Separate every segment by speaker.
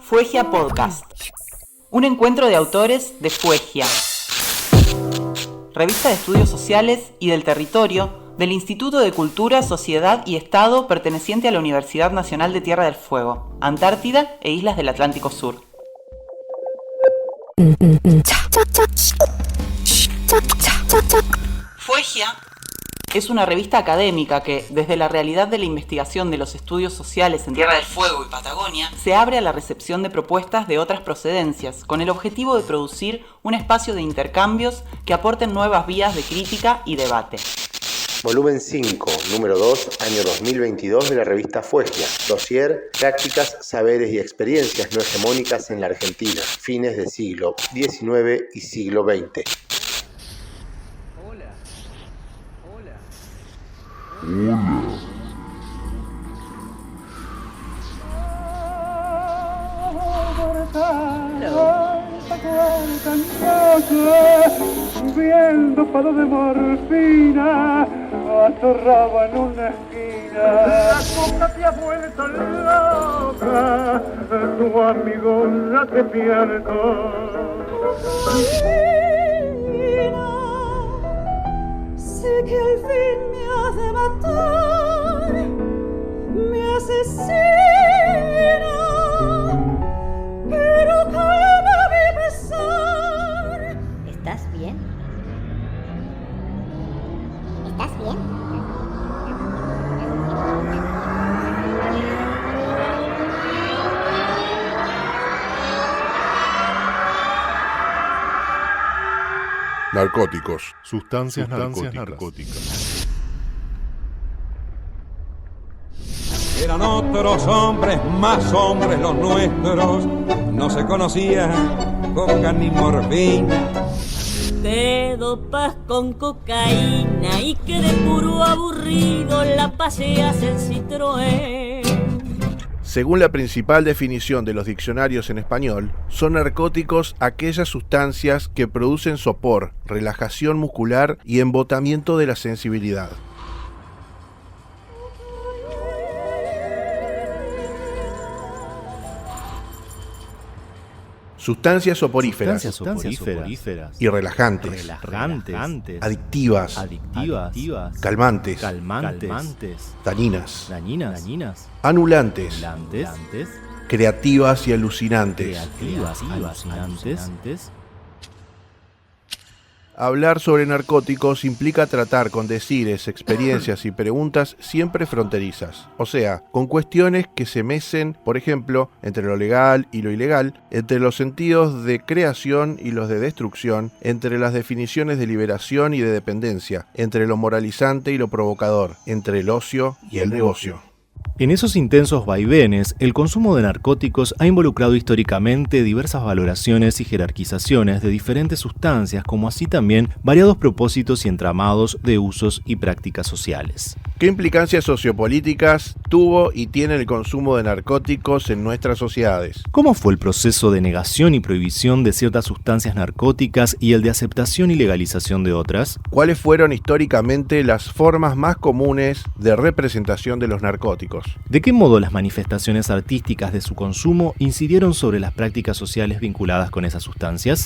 Speaker 1: Fuegia Podcast. Un encuentro de autores de Fuegia, revista de estudios sociales y del territorio del Instituto de Cultura, Sociedad y Estado perteneciente a la Universidad Nacional de Tierra del Fuego, Antártida e Islas del Atlántico Sur. Fuegia es una revista académica que, desde la realidad de la investigación de los estudios sociales en Tierra del Fuego y Patagonia, se abre a la recepción de propuestas de otras procedencias, con el objetivo de producir un espacio de intercambios que aporten nuevas vías de crítica y debate.
Speaker 2: Volumen 5, número 2, año 2022 de la revista Fuegia. Dossier, prácticas, saberes y experiencias no hegemónicas en la Argentina, fines del siglo XIX y siglo XX.
Speaker 3: Viendo palo de morfina, atorraba en una esquina. La coca te ha vuelto loca, tu amigo la te pierdo.
Speaker 4: Sé que al fin me has de matar, me asesina, pero calma mi pesar.
Speaker 5: ¿Estás bien? ¿Estás bien?
Speaker 6: Narcóticos. Sustancias narcóticas.
Speaker 7: Eran otros hombres, más hombres los nuestros. No se conocía coca ni morfina.
Speaker 4: Te dopas con cocaína y que de puro aburrido la paseas en Citroën.
Speaker 8: Según la principal definición de los diccionarios en español, son narcóticos aquellas sustancias que producen sopor, relajación muscular y embotamiento de la sensibilidad. Sustancias soporíferas y relajantes, adictivas, calmantes, dañinas, anulantes, creativas y alucinantes. Hablar sobre narcóticos implica tratar con decires, experiencias y preguntas siempre fronterizas, o sea, con cuestiones que se mecen, por ejemplo, entre lo legal y lo ilegal, entre los sentidos de creación y los de destrucción, entre las definiciones de liberación y de dependencia, entre lo moralizante y lo provocador, entre el ocio y el negocio.
Speaker 9: En esos intensos vaivenes, el consumo de narcóticos ha involucrado históricamente diversas valoraciones y jerarquizaciones de diferentes sustancias, como así también variados propósitos y entramados de usos y prácticas sociales.
Speaker 8: ¿Qué implicancias sociopolíticas tuvo y tiene el consumo de narcóticos en nuestras sociedades?
Speaker 9: ¿Cómo fue el proceso de negación y prohibición de ciertas sustancias narcóticas y el de aceptación y legalización de otras?
Speaker 8: ¿Cuáles fueron históricamente las formas más comunes de representación de los narcóticos?
Speaker 9: ¿De qué modo las manifestaciones artísticas de su consumo incidieron sobre las prácticas sociales vinculadas con esas sustancias?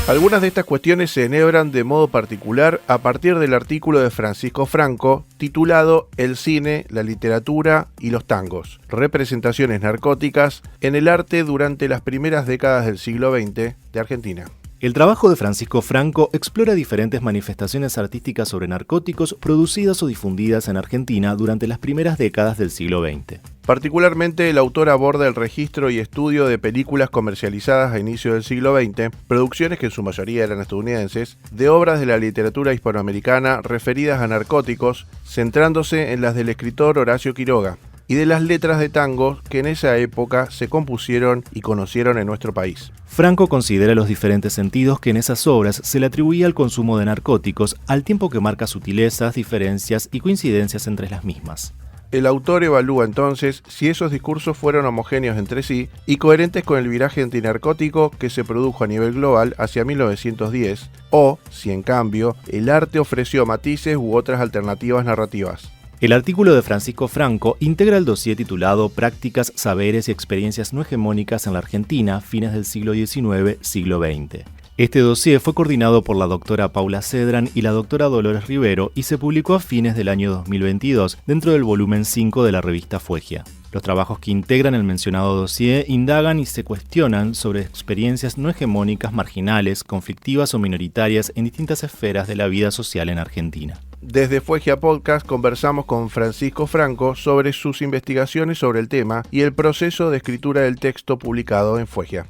Speaker 8: Algunas de estas cuestiones se enhebran de modo particular a partir del artículo de Francisco Franco titulado El cine, la literatura y los tangos, representaciones narcóticas en el arte durante las primeras décadas del siglo XX de Argentina.
Speaker 9: El trabajo de Francisco Franco explora diferentes manifestaciones artísticas sobre narcóticos producidas o difundidas en Argentina durante las primeras décadas del siglo XX.
Speaker 8: Particularmente, el autor aborda el registro y estudio de películas comercializadas a inicio del siglo XX, producciones que en su mayoría eran estadounidenses, de obras de la literatura hispanoamericana referidas a narcóticos, centrándose en las del escritor Horacio Quiroga, y de las letras de tango que en esa época se compusieron y conocieron en nuestro país.
Speaker 9: Franco considera los diferentes sentidos que en esas obras se le atribuía al consumo de narcóticos, al tiempo que marca sutilezas, diferencias y coincidencias entre las mismas.
Speaker 8: El autor evalúa entonces si esos discursos fueron homogéneos entre sí y coherentes con el viraje antinarcótico que se produjo a nivel global hacia 1910, o si en cambio el arte ofreció matices u otras alternativas narrativas.
Speaker 9: El artículo de Francisco Franco integra el dossier titulado Prácticas, saberes y experiencias no hegemónicas en la Argentina, fines del siglo XIX, siglo XX. Este dossier fue coordinado por la doctora Paula Cedran y la doctora Dolores Rivero y se publicó a fines del año 2022 dentro del volumen 5 de la revista Fuegia. Los trabajos que integran el mencionado dossier indagan y se cuestionan sobre experiencias no hegemónicas marginales, conflictivas o minoritarias en distintas esferas de la vida social en Argentina.
Speaker 8: Desde Fuegia Podcast conversamos con Francisco Franco sobre sus investigaciones sobre el tema y el proceso de escritura del texto publicado en Fuegia.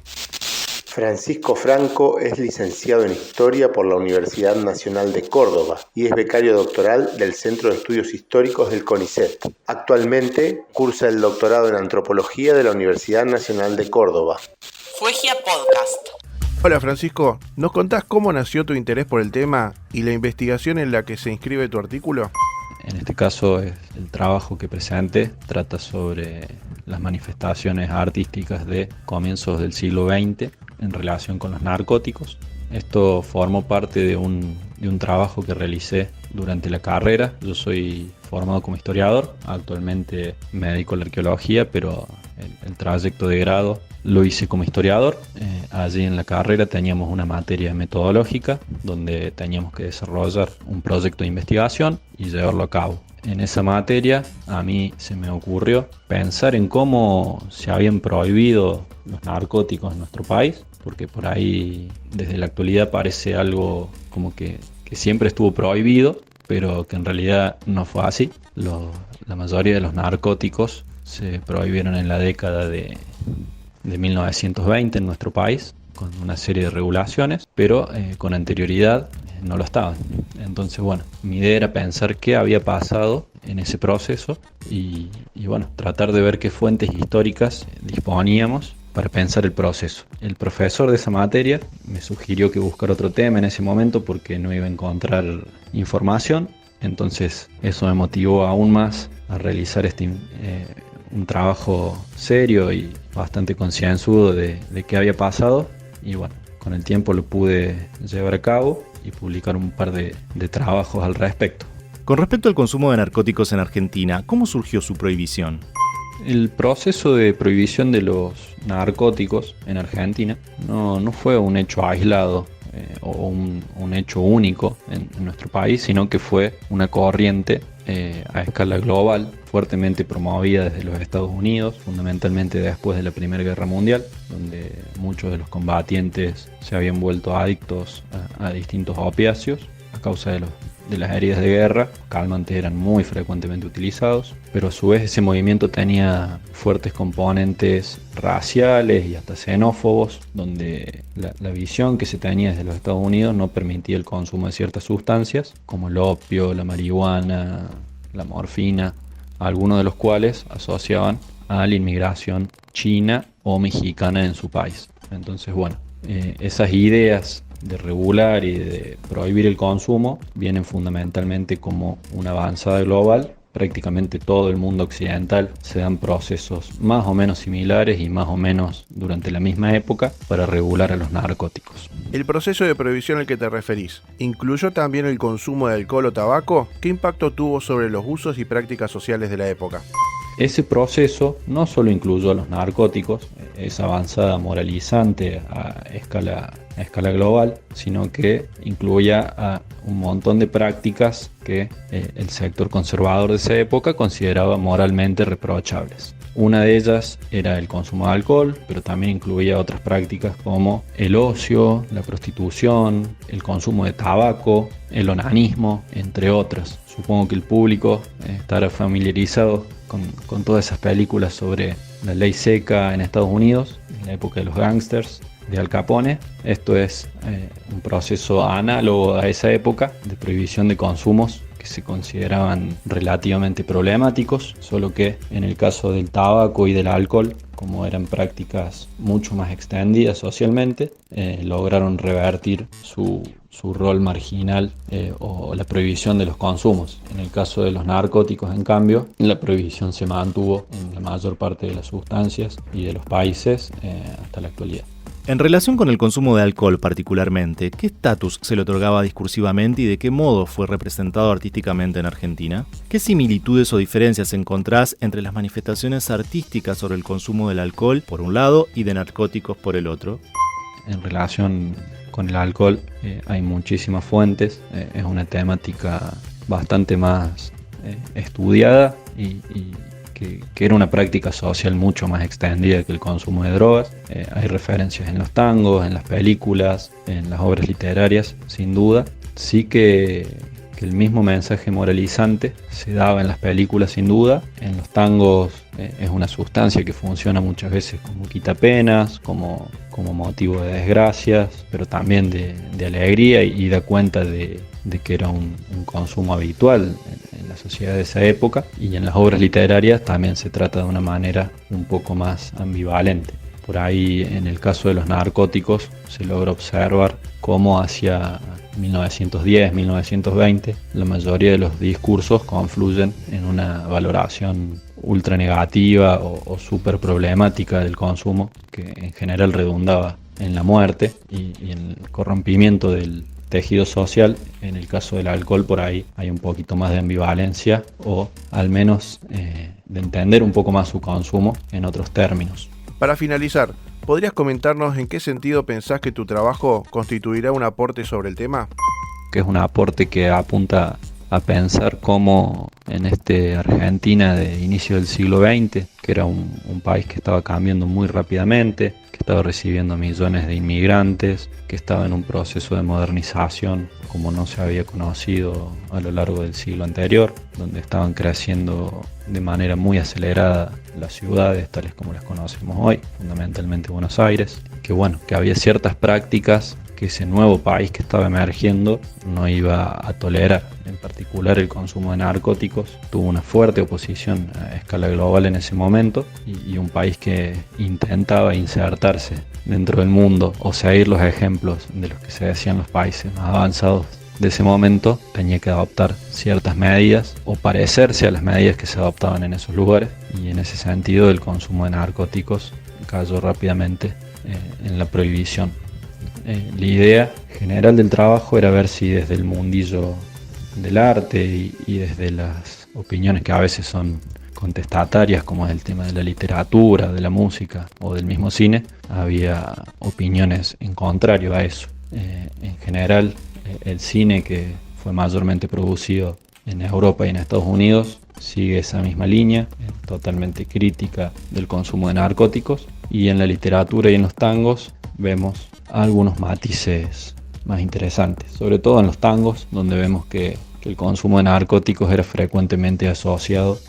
Speaker 2: Francisco Franco es licenciado en Historia por la Universidad Nacional de Córdoba y es becario doctoral del Centro de Estudios Históricos del CONICET. Actualmente cursa el doctorado en Antropología de la Universidad Nacional de Córdoba.
Speaker 1: Fuegia Podcast.
Speaker 8: Hola Francisco, ¿nos contás cómo nació tu interés por el tema y la investigación en la que se inscribe tu artículo?
Speaker 10: En este caso, el trabajo que presenté trata sobre las manifestaciones artísticas de comienzos del siglo XX en relación con los narcóticos. Esto formó parte de un trabajo que realicé durante la carrera. Yo soy formado como historiador, actualmente me dedico a la arqueología, pero el trayecto de grado lo hice como historiador. Allí en la carrera teníamos una materia metodológica donde teníamos que desarrollar un proyecto de investigación y llevarlo a cabo. En esa materia a mí se me ocurrió pensar en cómo se habían prohibido los narcóticos en nuestro país, porque por ahí desde la actualidad parece algo como que siempre estuvo prohibido, pero que en realidad no fue así. La mayoría de los narcóticos se prohibieron en la década de 1920 en nuestro país, con una serie de regulaciones, pero con anterioridad no lo estaban. Entonces, bueno, mi idea era pensar qué había pasado en ese proceso y bueno, tratar de ver qué fuentes históricas disponíamos para pensar el proceso. El profesor de esa materia me sugirió que buscara otro tema en ese momento porque no iba a encontrar información, entonces eso me motivó aún más a realizar un trabajo serio y bastante concienzudo de qué había pasado, y bueno, con el tiempo lo pude llevar a cabo y publicar un par de trabajos al respecto.
Speaker 9: Con respecto al consumo de narcóticos en Argentina, ¿cómo surgió su prohibición?
Speaker 10: El proceso de prohibición de los narcóticos en Argentina no fue un hecho aislado o un hecho único en nuestro país, sino que fue una corriente a escala global, fuertemente promovida desde los Estados Unidos, fundamentalmente después de la Primera Guerra Mundial, donde muchos de los combatientes se habían vuelto adictos a distintos opiáceos a causa de las heridas de guerra. Calmantes eran muy frecuentemente utilizados, pero a su vez ese movimiento tenía fuertes componentes raciales y hasta xenófobos, donde la visión que se tenía desde los Estados Unidos no permitía el consumo de ciertas sustancias, como el opio, la marihuana, la morfina, algunos de los cuales asociaban a la inmigración china o mexicana en su país. Entonces, bueno, esas ideas de regular y de prohibir el consumo vienen fundamentalmente como una avanzada global. Prácticamente todo el mundo occidental se dan procesos más o menos similares y más o menos durante la misma época para regular a los narcóticos.
Speaker 8: El proceso de prohibición al que te referís, ¿incluyó también el consumo de alcohol o tabaco? ¿Qué impacto tuvo sobre los usos y prácticas sociales de la época?
Speaker 10: Ese proceso no solo incluyó a los narcóticos, esa avanzada moralizante a escala global, sino que incluía a un montón de prácticas que el sector conservador de esa época consideraba moralmente reprochables. Una de ellas era el consumo de alcohol, pero también incluía otras prácticas como el ocio, la prostitución, el consumo de tabaco, el onanismo, entre otras. Supongo que el público estará familiarizado con todas esas películas sobre la ley seca en Estados Unidos, en la época de los gángsters, de Al Capone. Esto es un proceso análogo a esa época de prohibición de consumos que se consideraban relativamente problemáticos, solo que en el caso del tabaco y del alcohol, como eran prácticas mucho más extendidas socialmente, lograron revertir su rol marginal o la prohibición de los consumos. En el caso de los narcóticos, en cambio, la prohibición se mantuvo en la mayor parte de las sustancias y de los países hasta la actualidad.
Speaker 9: En relación con el consumo de alcohol particularmente, ¿qué estatus se le otorgaba discursivamente y de qué modo fue representado artísticamente en Argentina? ¿Qué similitudes o diferencias encontrás entre las manifestaciones artísticas sobre el consumo del alcohol por un lado y de narcóticos por el otro?
Speaker 10: En relación con el alcohol hay muchísimas fuentes, es una temática bastante más estudiada y que era una práctica social mucho más extendida que el consumo de drogas. Hay referencias en los tangos, en las películas, en las obras literarias, sin duda. Sí que el mismo mensaje moralizante se daba en las películas, sin duda. En los tangos es una sustancia que funciona muchas veces como quitapenas, como motivo de desgracias, pero también de alegría, y da cuenta de que era un consumo habitual en la sociedad de esa época. Y en las obras literarias también se trata de una manera un poco más ambivalente. Por ahí, en el caso de los narcóticos, se logra observar cómo hacia 1910, 1920, la mayoría de los discursos confluyen en una valoración ultra negativa o súper problemática del consumo, que en general redundaba en la muerte y en el corrompimiento del tejido social. En el caso del alcohol, por ahí hay un poquito más de ambivalencia, o al menos de entender un poco más su consumo en otros términos.
Speaker 8: Para finalizar, ¿podrías comentarnos en qué sentido pensás que tu trabajo constituirá un aporte sobre el tema?
Speaker 10: Que es un aporte que apunta a pensar cómo en Argentina de inicio del siglo XX, que era un país que estaba cambiando muy rápidamente, que estaba recibiendo millones de inmigrantes, que estaba en un proceso de modernización como no se había conocido a lo largo del siglo anterior, donde estaban creciendo de manera muy acelerada las ciudades tales como las conocemos hoy, fundamentalmente Buenos Aires, que había ciertas prácticas que ese nuevo país que estaba emergiendo no iba a tolerar. En particular, el consumo de narcóticos tuvo una fuerte oposición a escala global en ese momento, y un país que intentaba insertarse dentro del mundo o seguir los ejemplos de los que se decían los países más avanzados de ese momento tenía que adoptar ciertas medidas o parecerse a las medidas que se adoptaban en esos lugares, y en ese sentido el consumo de narcóticos cayó rápidamente en la prohibición. La idea general del trabajo era ver si desde el mundillo del arte y desde las opiniones que a veces son contestatarias, como es el tema de la literatura, de la música o del mismo cine, había opiniones en contrario a eso. En general, el cine, que fue mayormente producido en Europa y en Estados Unidos, sigue esa misma línea, totalmente crítica del consumo de narcóticos, y en la literatura y en los tangos vemos algunos matices más interesantes, sobre todo en los tangos, donde vemos que el consumo de narcóticos era frecuentemente asociado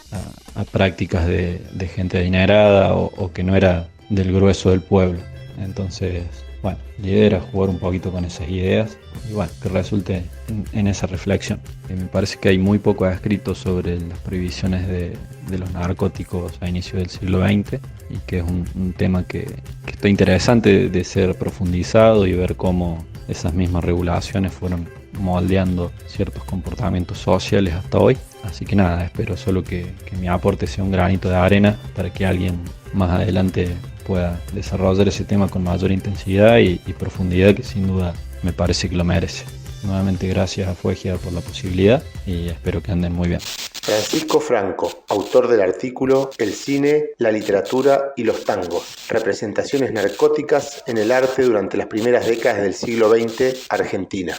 Speaker 10: a prácticas de gente adinerada o que no era del grueso del pueblo. Entonces, la idea era jugar un poquito con esas ideas y que resulte en esa reflexión. Me parece que hay muy poco escrito sobre las prohibiciones de los narcóticos a inicio del siglo XX, y que es un tema que está interesante de ser profundizado y ver cómo esas mismas regulaciones fueron moldeando ciertos comportamientos sociales hasta hoy. Así que nada, espero solo que mi aporte sea un granito de arena para que alguien más adelante pueda desarrollar ese tema con mayor intensidad y profundidad, que sin duda me parece que lo merece. Nuevamente gracias a Fuegia por la posibilidad y espero que anden muy bien.
Speaker 2: Francisco Franco, autor del artículo El cine, la literatura y los tangos, representaciones narcóticas en el arte durante las primeras décadas del siglo XX, Argentina.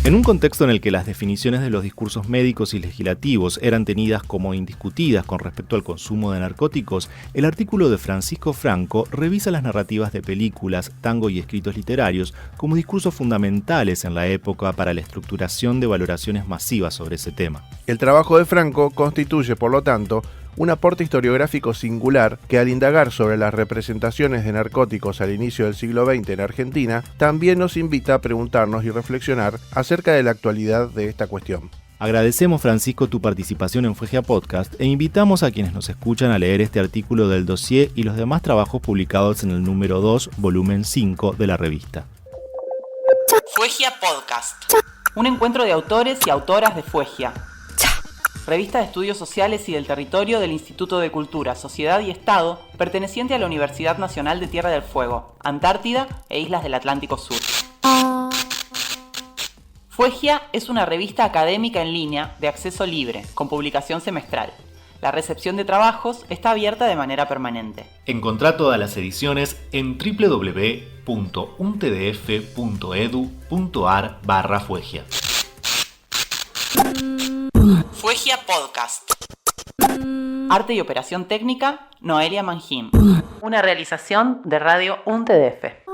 Speaker 9: En un contexto en el que las definiciones de los discursos médicos y legislativos eran tenidas como indiscutidas con respecto al consumo de narcóticos, el artículo de Francisco Franco revisa las narrativas de películas, tango y escritos literarios como discursos fundamentales en la época para la estructuración de valoraciones masivas sobre ese tema.
Speaker 8: El trabajo de Franco constituye, por lo tanto, un aporte historiográfico singular que, al indagar sobre las representaciones de narcóticos al inicio del siglo XX en Argentina, también nos invita a preguntarnos y reflexionar acerca de la actualidad de esta cuestión.
Speaker 9: Agradecemos, Francisco, tu participación en Fuegia Podcast e invitamos a quienes nos escuchan a leer este artículo del dossier y los demás trabajos publicados en el número 2, volumen 5 de la revista.
Speaker 1: Fuegia Podcast, un encuentro de autores y autoras de Fuegia. revista de estudios sociales y del territorio del Instituto de Cultura, Sociedad y Estado, perteneciente a la Universidad Nacional de Tierra del Fuego, Antártida e Islas del Atlántico Sur. Fuegia es una revista académica en línea de acceso libre, con publicación semestral. La recepción de trabajos está abierta de manera permanente.
Speaker 9: Encontrá todas las ediciones en www.untdf.edu.ar/Fuegia.
Speaker 1: Fuegia Podcast. Arte y operación técnica, Noelia Mangín. Una realización de Radio UNTDF.